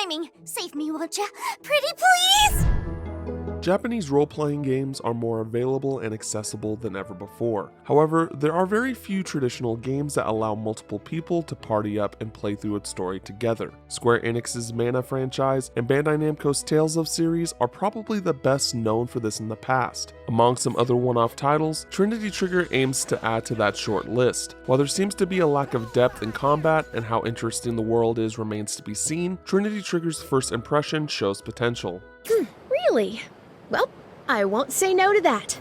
timing. Save me, won't ya? Pretty please! Japanese role-playing games are more available and accessible than ever before. However, there are very few traditional games that allow multiple people to party up and play through its story together. Square Enix's Mana franchise and Bandai Namco's Tales of series are probably the best known for this in the past. Among some other one-off titles, Trinity Trigger aims to add to that short list. While there seems to be a lack of depth in combat and how interesting the world is remains to be seen, Trinity Trigger's first impression shows potential. Really? Well, I won't say no to that.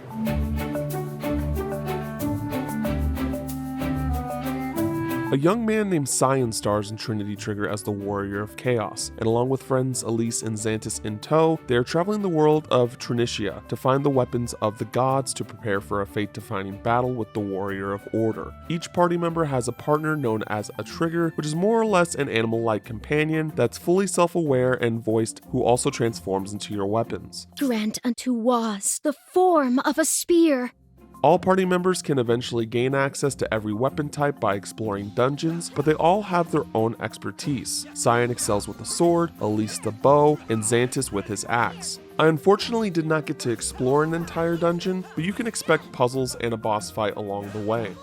A young man named Cyan stars in Trinity Trigger as the Warrior of Chaos, and along with friends Elise and Xantis in tow, they are traveling the world of Trinicia to find the weapons of the gods to prepare for a fate-defining battle with the Warrior of Order. Each party member has a partner known as a Trigger, which is more or less an animal-like companion that's fully self-aware and voiced, who also transforms into your weapons. Grant unto was the form of a spear. All party members can eventually gain access to every weapon type by exploring dungeons, but they all have their own expertise. Cyan excels with the sword, Elise the bow, and Xantis with his axe. I unfortunately did not get to explore an entire dungeon, but you can expect puzzles and a boss fight along the way.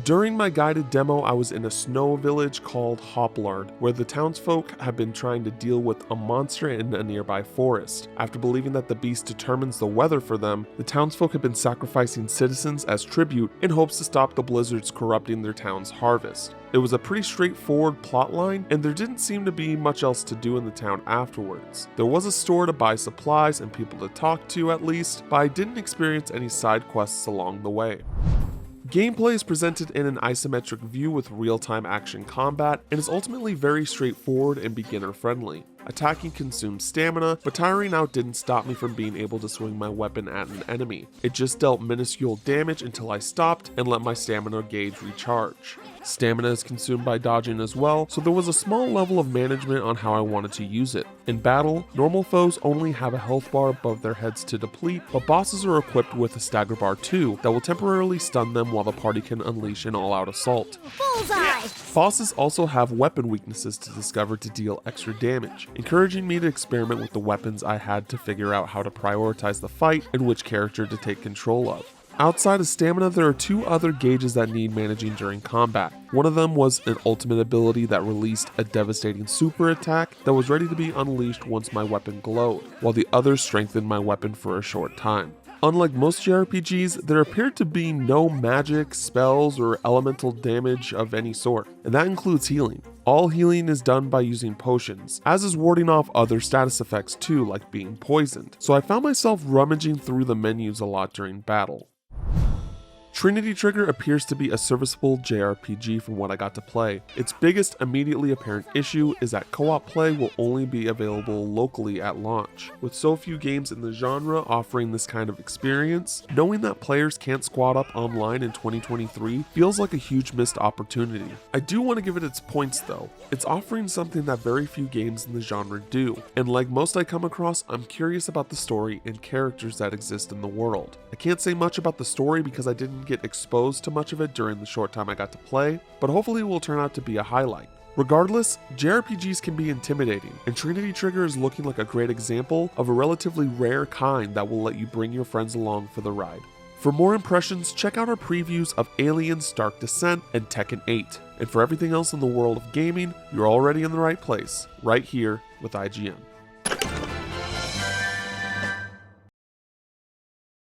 During my guided demo, I was in a snow village called Hoplard, where the townsfolk have been trying to deal with a monster in a nearby forest. After believing that the beast determines the weather for them, the townsfolk have been sacrificing citizens as tribute in hopes to stop the blizzards corrupting their town's harvest. It was a pretty straightforward plotline, and there didn't seem to be much else to do in the town afterwards. There was a store to buy supplies and people to talk to at least, but I didn't experience any side quests along the way. Gameplay is presented in an isometric view with real-time action combat and is ultimately very straightforward and beginner-friendly. Attacking consumed stamina, but tiring out didn't stop me from being able to swing my weapon at an enemy. It just dealt minuscule damage until I stopped and let my stamina gauge recharge. Stamina is consumed by dodging as well, so there was a small level of management on how I wanted to use it. In battle, normal foes only have a health bar above their heads to deplete, but bosses are equipped with a stagger bar too that will temporarily stun them while the party can unleash an all-out assault. Bullseye! Bosses also have weapon weaknesses to discover to deal extra damage, encouraging me to experiment with the weapons I had to figure out how to prioritize the fight and which character to take control of. Outside of stamina, there are two other gauges that need managing during combat. One of them was an ultimate ability that released a devastating super attack that was ready to be unleashed once my weapon glowed, while the other strengthened my weapon for a short time. Unlike most JRPGs, there appeared to be no magic, spells, or elemental damage of any sort, and that includes healing. All healing is done by using potions, as is warding off other status effects too, like being poisoned, so I found myself rummaging through the menus a lot during battle. Trinity Trigger appears to be a serviceable JRPG from what I got to play. Its biggest immediately apparent issue is that co-op play will only be available locally at launch. With so few games in the genre offering this kind of experience, knowing that players can't squad up online in 2023 feels like a huge missed opportunity. I do want to give it its points though. It's offering something that very few games in the genre do, and like most I come across, I'm curious about the story and characters that exist in the world. I can't say much about the story because I didn't get exposed to much of it during the short time I got to play, but hopefully it will turn out to be a highlight. Regardless, JRPGs can be intimidating, and Trinity Trigger is looking like a great example of a relatively rare kind that will let you bring your friends along for the ride. For more impressions, check out our previews of Aliens Dark Descent and Tekken 8. And for everything else in the world of gaming, you're already in the right place, right here with IGN.